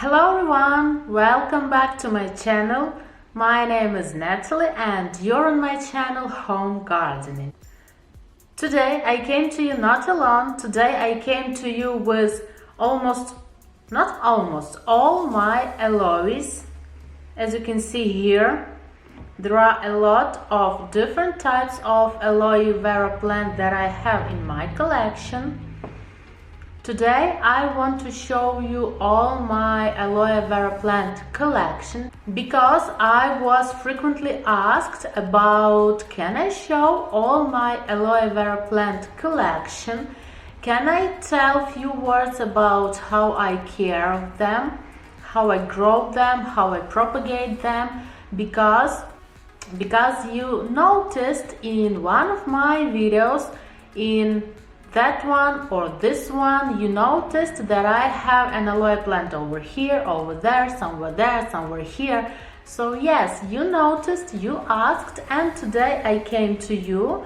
Hello everyone, welcome back to my channel. My name is Natalie and you're on my channel Home Gardening. Today I came to you not alone. Today I came to you with all my aloes. As you can see here, there are a lot of different types of aloe vera plant that I have in my collection. Today I want to show you all my aloe vera plant collection because I was frequently asked about, can I show all my aloe vera plant collection? Can I tell a few words about how I care of them, how I grow them, how I propagate them? Because you noticed in one of my videos, in that one or this one, you noticed that I have an aloe plant over here, over there, somewhere here. So yes, you noticed, you asked, and today I came to you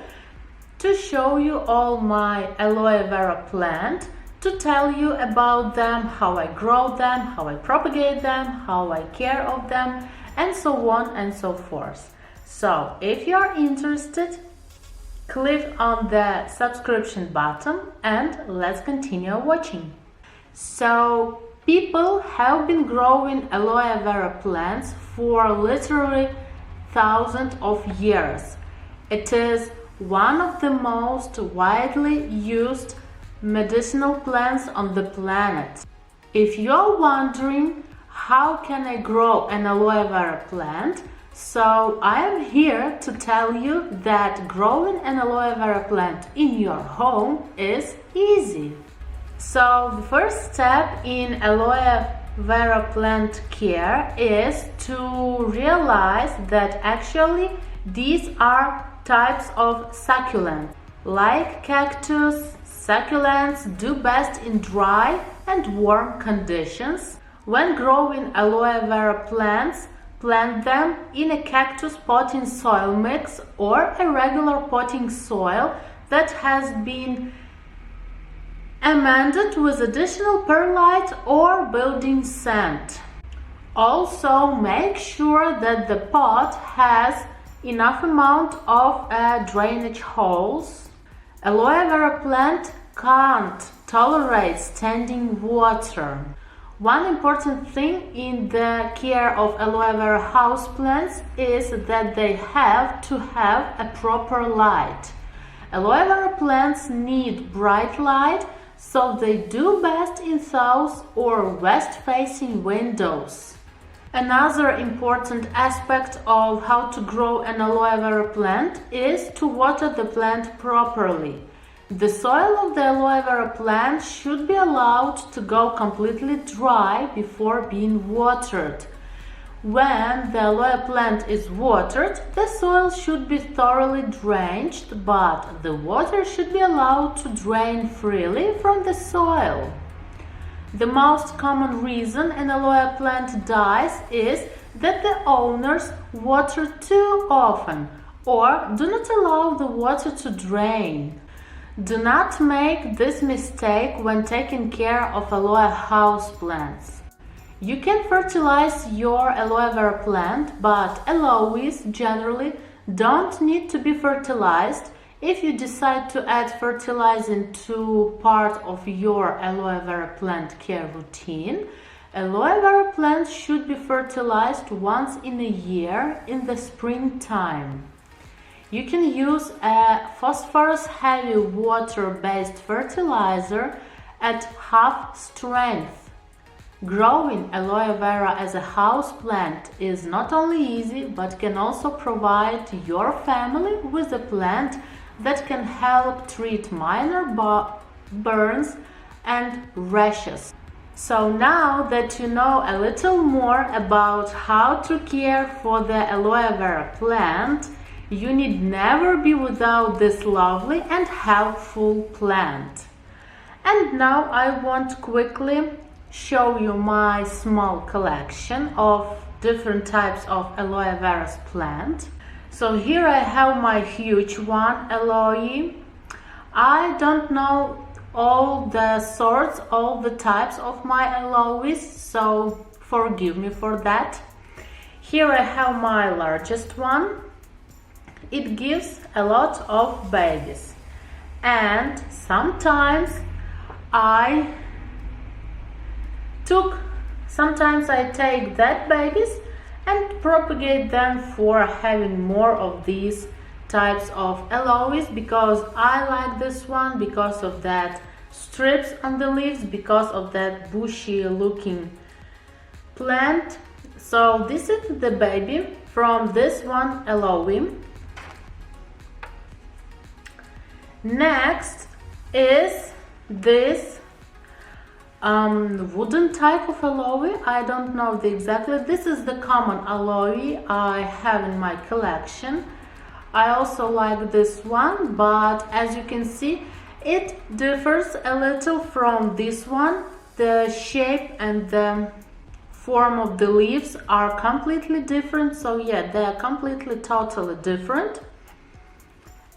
to show you all my aloe vera plant, to tell you about them, how I grow them, how I propagate them, how I care of them, and so on and so forth. So if you are interested, click on the subscription button and let's continue watching. So people have been growing aloe vera plants for literally thousands of years. It is one of the most widely used medicinal plants on the planet. If you're wondering how can I grow an aloe vera plant, so I am here to tell you that growing an aloe vera plant in your home is easy. So the first step in aloe vera plant care is to realize that actually these are types of succulents. Like cactus, succulents do best in dry and warm conditions. When growing aloe vera plants, plant them in a cactus potting soil mix or a regular potting soil that has been amended with additional perlite or building sand. Also, make sure that the pot has enough amount of drainage holes. Aloe vera plant can't tolerate standing water. One important thing in the care of aloe vera houseplants is that they have to have a proper light. Aloe vera plants need bright light, so they do best in south or west-facing windows. Another important aspect of how to grow an aloe vera plant is to water the plant properly. The soil of the aloe vera plant should be allowed to go completely dry before being watered. When the aloe plant is watered, the soil should be thoroughly drained, but the water should be allowed to drain freely from the soil. The most common reason an aloe plant dies is that the owners water too often or do not allow the water to drain. Do not make this mistake when taking care of aloe houseplants. You can fertilize your aloe vera plant, but aloes generally don't need to be fertilized. If you decide to add fertilizing to part of your aloe vera plant care routine, aloe vera plants should be fertilized once in a year in the springtime. You can use a phosphorus-heavy water-based fertilizer at half strength. Growing aloe vera as a house plant is not only easy, but can also provide your family with a plant that can help treat minor burns and rashes. So now that you know a little more about how to care for the aloe vera plant, you need never be without this lovely and helpful plant. And now I want to quickly show you my small collection of different types of aloe vera plant. So here I have my huge one, aloe. I don't know all the sorts, all the types of my aloes, so forgive me for that. Here I have my largest one. It gives a lot of babies, and sometimes I take that babies and propagate them for having more of these types of aloes, because I like this one because of that strips on the leaves, because of that bushy looking plant. So this is the baby from this one aloe. Next is this wooden type of aloe. I don't know exactly. This is the common aloe I have in my collection. I also like this one, but as you can see, it differs a little from this one. The shape and the form of the leaves are completely different. So yeah, they are completely, totally different.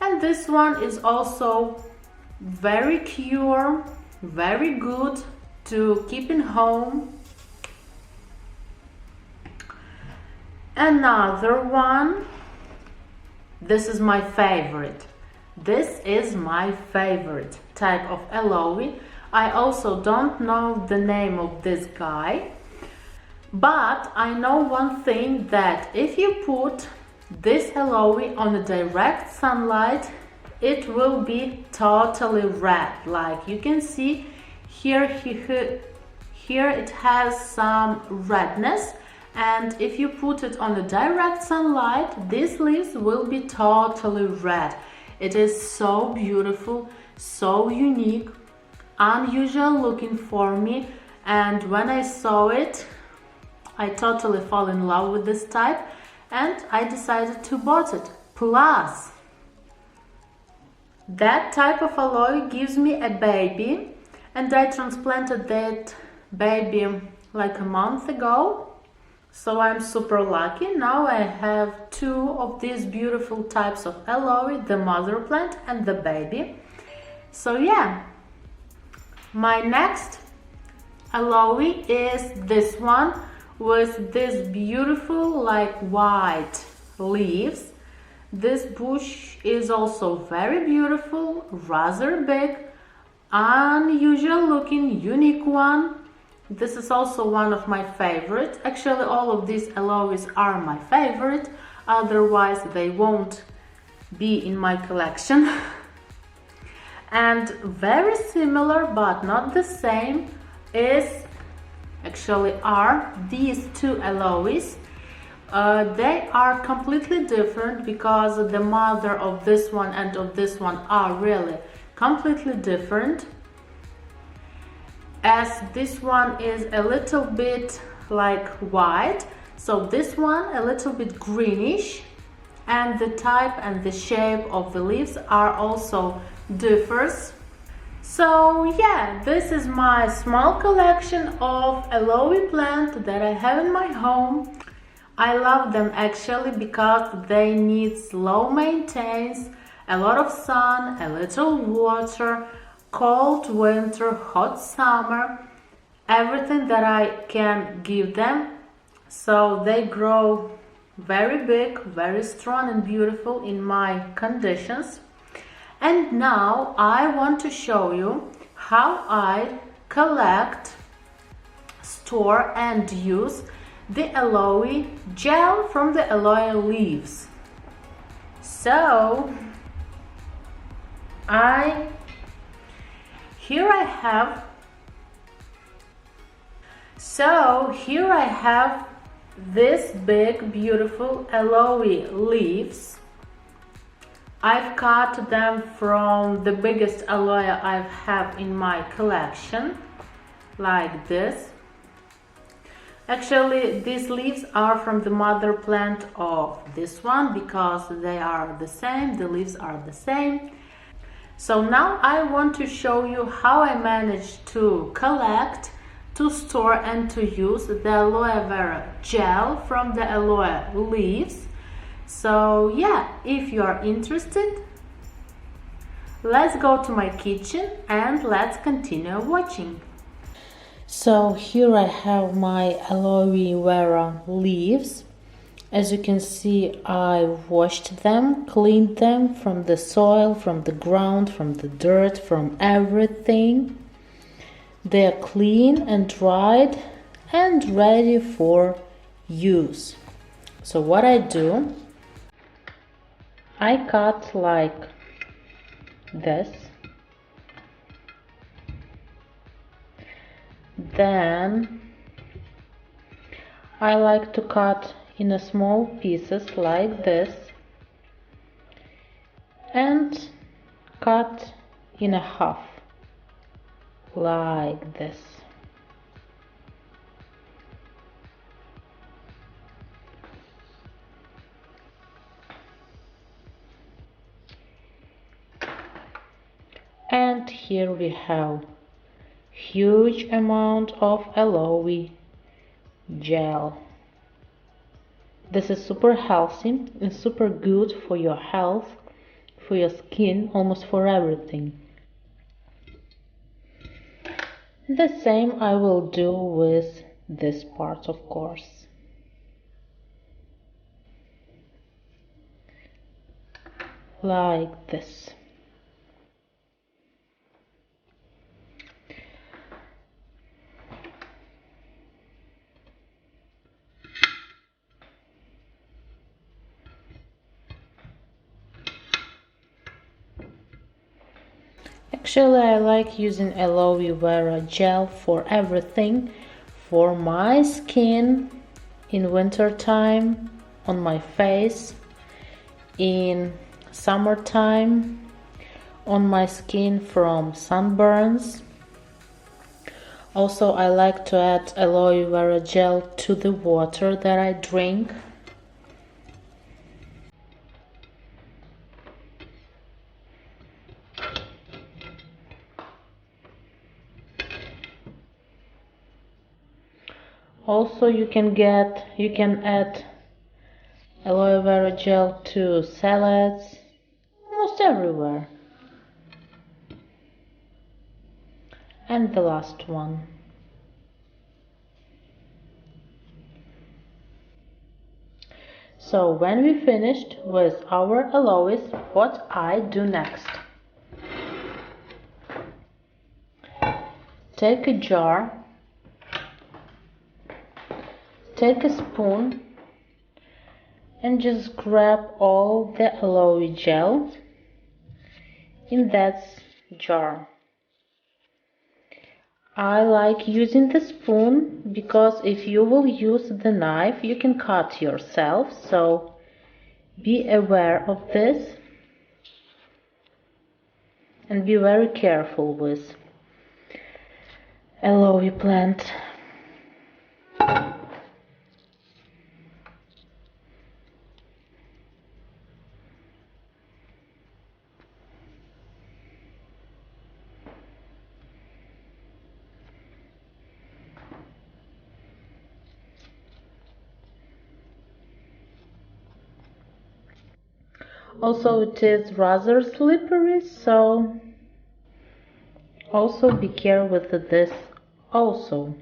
And this one is also very pure, very good to keep in home. Another one. This is my favorite. This is my favorite type of aloe. I also don't know the name of this guy, but I know one thing, that if you put this aloe on a direct sunlight, it will be totally red. Like you can see here it has some redness, and if you put it on the direct sunlight, these leaves will be totally red. It is so beautiful, so unique, unusual looking for me, and when I saw it, I totally fell in love with this type, and I decided to bought it. Plus, that type of aloe gives me a baby, and I transplanted that baby like a month ago. So I'm super lucky. Now I have two of these beautiful types of aloe, the mother plant and the baby. So yeah, my next aloe is this one with this beautiful like white leaves. This bush is also very beautiful, rather big, unusual looking, unique one. This is also one of my favorites. Actually, all of these aloes are my favorite, otherwise they won't be in my collection. And very similar but not the same are these two aloes. They are completely different because the mother of this one and of this one are really completely different. As this one is a little bit like white, so this one a little bit greenish, and the type and the shape of the leaves are also differs. So yeah, this is my small collection of aloe plant that I have in my home. I love them actually because they need slow maintenance, a lot of sun, a little water, cold winter, hot summer, everything that I can give them. So they grow very big, very strong and beautiful in my conditions. And now I want to show you how I collect, store and use the aloe gel from the aloe leaves. So here I have this big beautiful aloe leaves. I've cut them from the biggest aloe I have in my collection, like this. Actually, these leaves are from the mother plant of this one because they are the same, the leaves are the same. So now I want to show you how I managed to collect, to store and to use the aloe vera gel from the aloe leaves. So yeah, if you are interested, Let's go to my kitchen and let's continue watching. So here I have my aloe vera leaves. As you can see, I washed them, cleaned them from the soil, from the ground, from the dirt, from everything. They are clean and dried and ready for use. So what I do, I cut like this. Then I like to cut in a small pieces like this and cut in a half like this. And here we have huge amount of aloe gel. This is super healthy and super good for your health, for your skin, almost for everything. The same I will do with this part, of course. Like this. Actually, I like using aloe vera gel for everything, for my skin in winter time, on my face, in summertime, on my skin from sunburns. Also, I like to add aloe vera gel to the water that I drink. Also, you can add aloe vera gel to salads, almost everywhere. And the last one. So when we finished with our aloes, what I do next? Take a jar, take a spoon, and just grab all the aloe gel in that jar. I like using the spoon because if you will use the knife, you can cut yourself, so be aware of this and be very careful with aloe plant. Also, it is rather slippery, so also be careful with this also.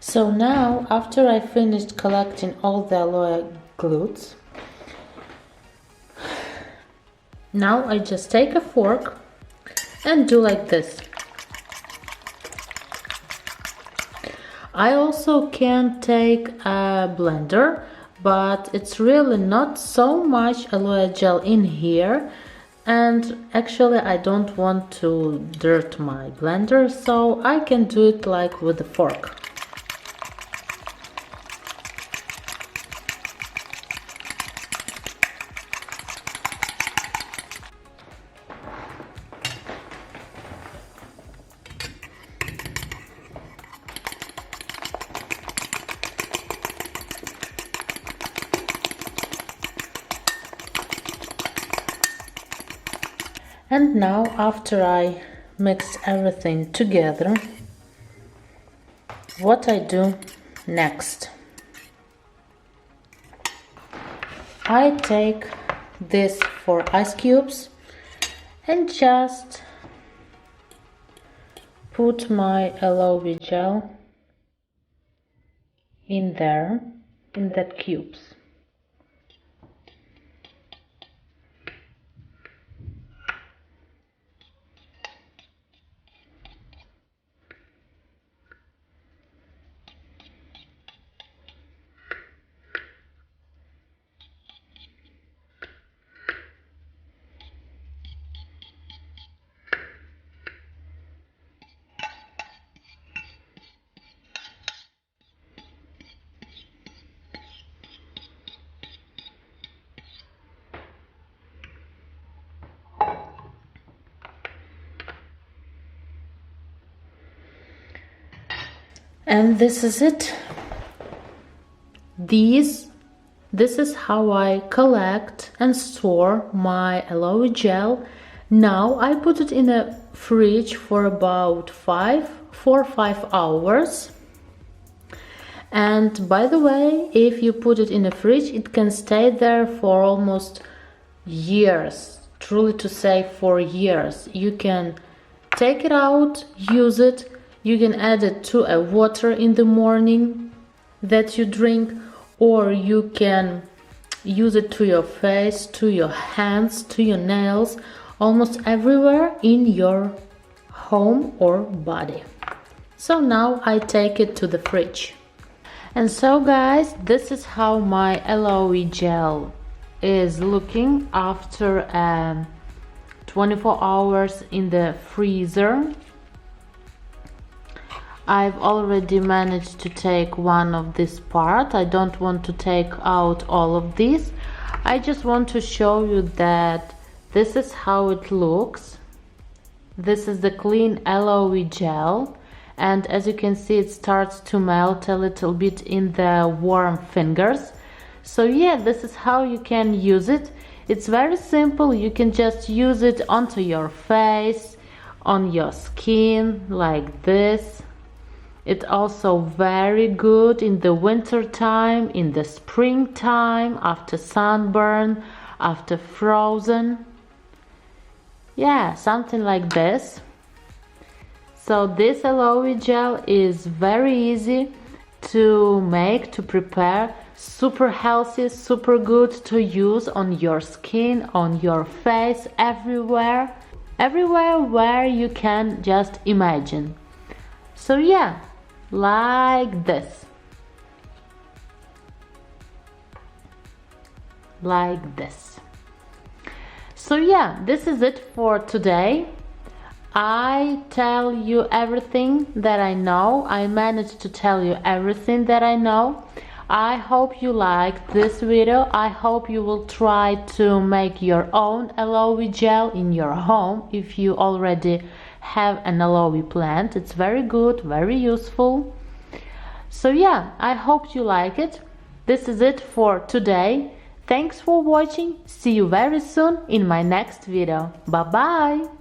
So now, after I finished collecting all the aloe glutes, now I just take a fork and do like this. I also can take a blender, but it's really not so much aloe gel in here, and actually I don't want to dirt my blender, so I can do it like with a fork. And now, after I mix everything together, what I do next, I take this 4 ice cubes and just put my aloe gel in there, in that cubes. And this is it. This is how I collect and store my aloe gel. Now I put it in a fridge for about 4 or 5 hours. And by the way, if you put it in a fridge, it can stay there for almost years. Truly to say, for years. You can take it out, use it. You can add it to a water in the morning that you drink, or you can use it to your face, to your hands, to your nails, almost everywhere in your home or body. So now I take it to the fridge. And so guys, this is how my aloe gel is looking after 24 hours in the freezer. I've already managed to take one of this part. I don't want to take out all of this. I just want to show you that this is how it looks. This is the clean aloe gel, and as you can see, it starts to melt a little bit in the warm fingers. So yeah, this is how you can use it. It's very simple. You can just use it onto your face, on your skin, like this. It's also very good in the winter time, in the springtime, after sunburn, after frozen. Yeah, something like this. So this aloe gel is very easy to make, to prepare, super healthy, super good to use on your skin, on your face, everywhere where you can just imagine. So yeah, like this, like this. So yeah, this is it for today. I tell you everything that I know. I managed to tell you everything that I know. I hope you liked this video. I hope you will try to make your own aloe gel in your home if you already have an aloe plant. It's very good, very useful. So yeah, I hope you like it. This is it for today. Thanks for watching. See you very soon in my next video. Bye bye.